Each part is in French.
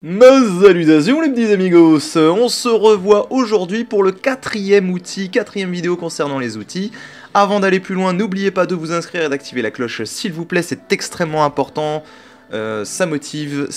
Ma salutations les petits amigos, on se revoit aujourd'hui pour le quatrième vidéo concernant les outils. Avant d'aller plus loin, n'oubliez pas de vous inscrire et d'activer la cloche s'il vous plaît, c'est extrêmement important. Ça motive,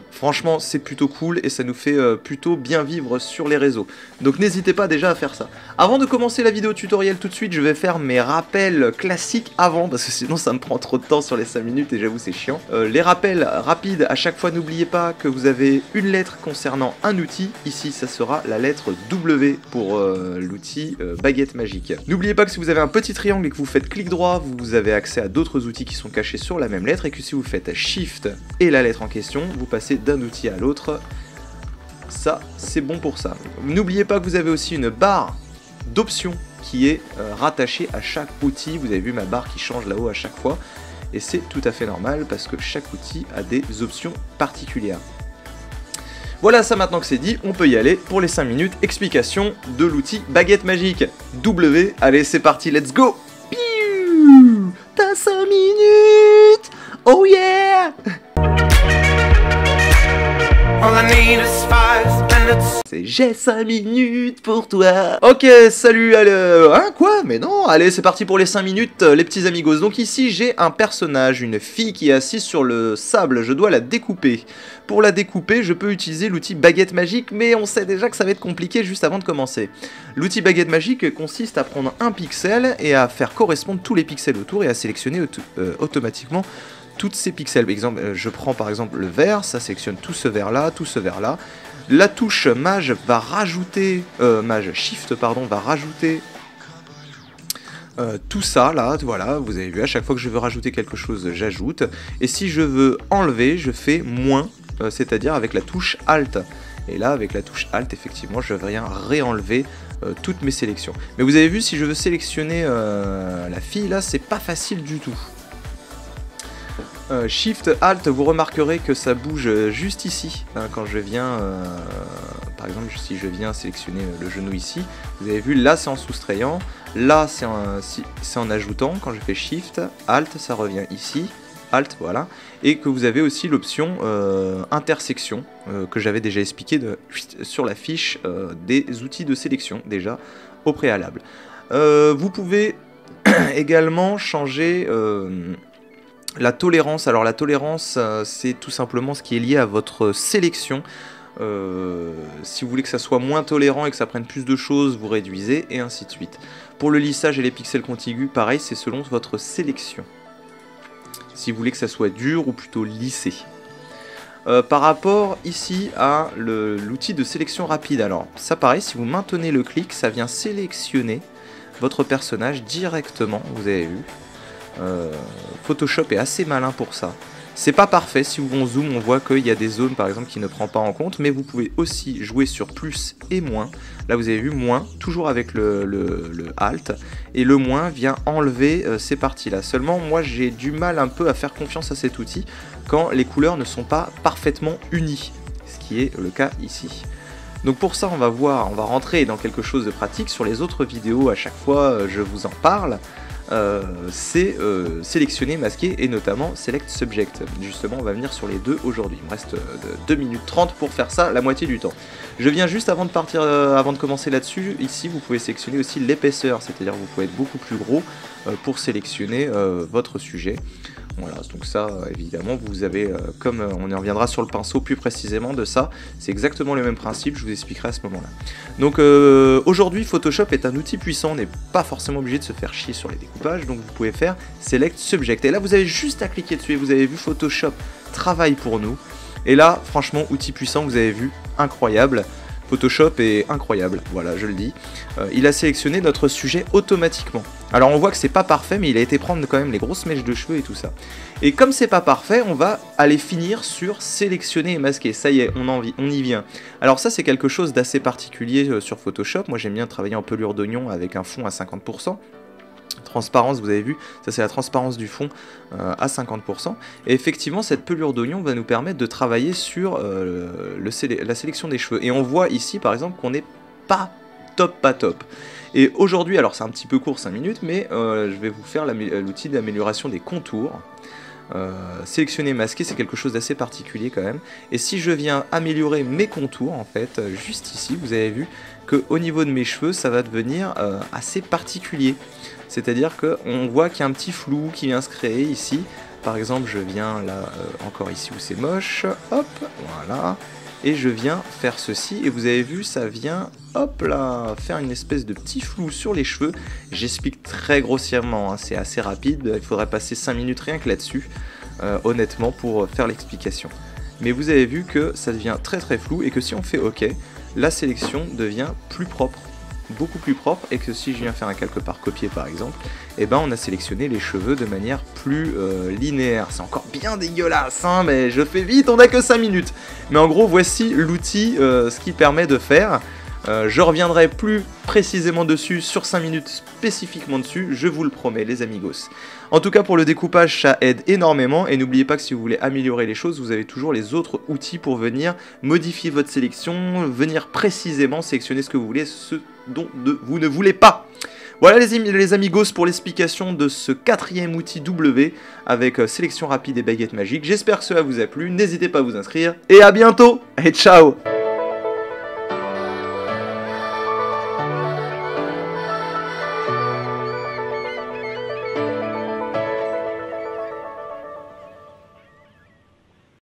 franchement c'est plutôt cool et ça nous fait plutôt bien vivre sur les réseaux. Donc n'hésitez pas déjà à faire ça. Avant de commencer la vidéo tutoriel tout de suite, je vais faire mes rappels classiques avant, parce que sinon ça me prend trop de temps sur les 5 minutes et j'avoue c'est chiant. Les rappels rapides, à chaque fois n'oubliez pas que vous avez une lettre concernant un outil. Ici ça sera la lettre W pour l'outil baguette magique. N'oubliez pas que si vous avez un petit triangle et que vous faites clic droit, vous avez accès à d'autres outils qui sont cachés sur la même lettre, et que si vous faites Shift et la lettre en question, vous passez d'un outil à l'autre. Ça, c'est bon pour ça. N'oubliez pas que vous avez aussi une barre d'options qui est rattachée à chaque outil. Vous avez vu ma barre qui change là-haut à chaque fois. Et c'est tout à fait normal parce que chaque outil a des options particulières. Voilà, ça maintenant que c'est dit, on peut y aller pour les 5 minutes. Explication de l'outil baguette magique. W, allez c'est parti, let's go. Piou, t'as 5 minutes. Oh yeah! C'est j'ai 5 minutes pour toi. Ok, salut, allez, hein, quoi? Mais non, allez, c'est parti pour les 5 minutes, les petits amigos. Donc ici, j'ai un personnage, une fille qui est assise sur le sable, je dois la découper. Pour la découper, je peux utiliser l'outil baguette magique, mais on sait déjà que ça va être compliqué juste avant de commencer. L'outil baguette magique consiste à prendre un pixel et à faire correspondre tous les pixels autour et à sélectionner automatiquement toutes ces pixels. Par exemple, je prends par exemple le vert, ça sélectionne tout ce vert là, tout ce vert là. La touche mage va rajouter, mage shift pardon, va rajouter tout ça là, voilà, vous avez vu, à chaque fois que je veux rajouter quelque chose, j'ajoute. Et si je veux enlever, je fais moins, c'est-à-dire avec la touche alt. Et là, avec la touche alt, effectivement, je viens réenlever toutes mes sélections. Mais vous avez vu, si je veux sélectionner la fille là, c'est pas facile du tout. Shift Alt, vous remarquerez que ça bouge juste ici, hein, quand je viens, par exemple si je viens sélectionner le genou ici, vous avez vu là c'est en soustrayant, là c'est en ajoutant, quand je fais Shift, Alt ça revient ici, Alt voilà, et que vous avez aussi l'option intersection, que j'avais déjà expliqué sur la fiche des outils de sélection déjà au préalable. Vous pouvez également changer la tolérance. Alors la tolérance, c'est tout simplement ce qui est lié à votre sélection. Si vous voulez que ça soit moins tolérant et que ça prenne plus de choses, vous réduisez, et ainsi de suite. Pour le lissage et les pixels contigus, pareil, c'est selon votre sélection. Si vous voulez que ça soit dur ou plutôt lissé. Par rapport ici à l'outil de sélection rapide, alors ça pareil, si vous maintenez le clic, ça vient sélectionner votre personnage directement, vous avez vu. Photoshop est assez malin pour ça. C'est pas parfait, si on zoome on voit qu'il y a des zones par exemple qui ne prend pas en compte, mais vous pouvez aussi jouer sur plus et moins. Là vous avez vu moins, toujours avec le Alt, et le moins vient enlever ces parties là. Seulement moi j'ai du mal un peu à faire confiance à cet outil quand les couleurs ne sont pas parfaitement unies, ce qui est le cas ici. Donc pour ça on va rentrer dans quelque chose de pratique. Sur les autres vidéos à chaque fois je vous en parle. C'est sélectionner, masquer et notamment select subject. Justement on va venir sur les deux aujourd'hui. Il me reste 2 minutes 30 pour faire ça, la moitié du temps. Je viens juste avant de commencer là-dessus. Ici vous pouvez sélectionner aussi l'épaisseur, c'est-à-dire vous pouvez être beaucoup plus gros pour sélectionner votre sujet. Voilà, donc ça évidemment vous avez, comme on y reviendra sur le pinceau plus précisément de ça, c'est exactement le même principe, je vous expliquerai à ce moment là. Donc aujourd'hui Photoshop est un outil puissant, on n'est pas forcément obligé de se faire chier sur les découpages, donc vous pouvez faire Select Subject, et là vous avez juste à cliquer dessus et vous avez vu Photoshop travaille pour nous, et là franchement outil puissant, vous avez vu, incroyable. Photoshop est incroyable, voilà, je le dis. Il a sélectionné notre sujet automatiquement. Alors on voit que c'est pas parfait, mais il a été prendre quand même les grosses mèches de cheveux et tout ça. Et comme c'est pas parfait, on va aller finir sur sélectionner et masquer. Ça y est, on y vient. Alors ça c'est quelque chose d'assez particulier sur Photoshop. Moi j'aime bien travailler en pelure d'oignon avec un fond à 50%. Transparence, vous avez vu, ça c'est la transparence du fond à 50%. Et effectivement, cette pelure d'oignon va nous permettre de travailler sur la sélection des cheveux. Et on voit ici, par exemple, qu'on n'est pas top. Et aujourd'hui, alors c'est un petit peu court, 5 minutes, mais je vais vous faire l'outil d'amélioration des contours. sélectionner masquer, c'est quelque chose d'assez particulier quand même. Et si je viens améliorer mes contours, en fait, juste ici, vous avez vu qu'au niveau de mes cheveux, ça va devenir assez particulier. C'est-à-dire qu'on voit qu'il y a un petit flou qui vient se créer ici. Par exemple, je viens là, encore ici où c'est moche, hop, voilà. Et je viens faire ceci, et vous avez vu, ça vient, hop là, faire une espèce de petit flou sur les cheveux. J'explique très grossièrement, hein, c'est assez rapide, il faudrait passer 5 minutes rien que là-dessus, honnêtement, pour faire l'explication. Mais vous avez vu que ça devient très très flou, et que si on fait OK, la sélection devient plus propre, beaucoup plus propre, et que si je viens faire un quelque part copier par exemple, et ben on a sélectionné les cheveux de manière plus linéaire. C'est encore bien dégueulasse, hein, mais je fais vite, on a que 5 minutes. Mais en gros, voici l'outil, ce qu'il permet de faire. Je reviendrai plus précisément dessus, sur 5 minutes spécifiquement dessus, je vous le promets les amigos. En tout cas pour le découpage, ça aide énormément, et n'oubliez pas que si vous voulez améliorer les choses, vous avez toujours les autres outils pour venir modifier votre sélection, venir précisément sélectionner ce que vous voulez, ce dont vous ne voulez pas. Voilà les amigos pour l'explication de ce 4e outil W avec sélection rapide et baguette magique. J'espère que cela vous a plu, n'hésitez pas à vous inscrire, et à bientôt, et ciao.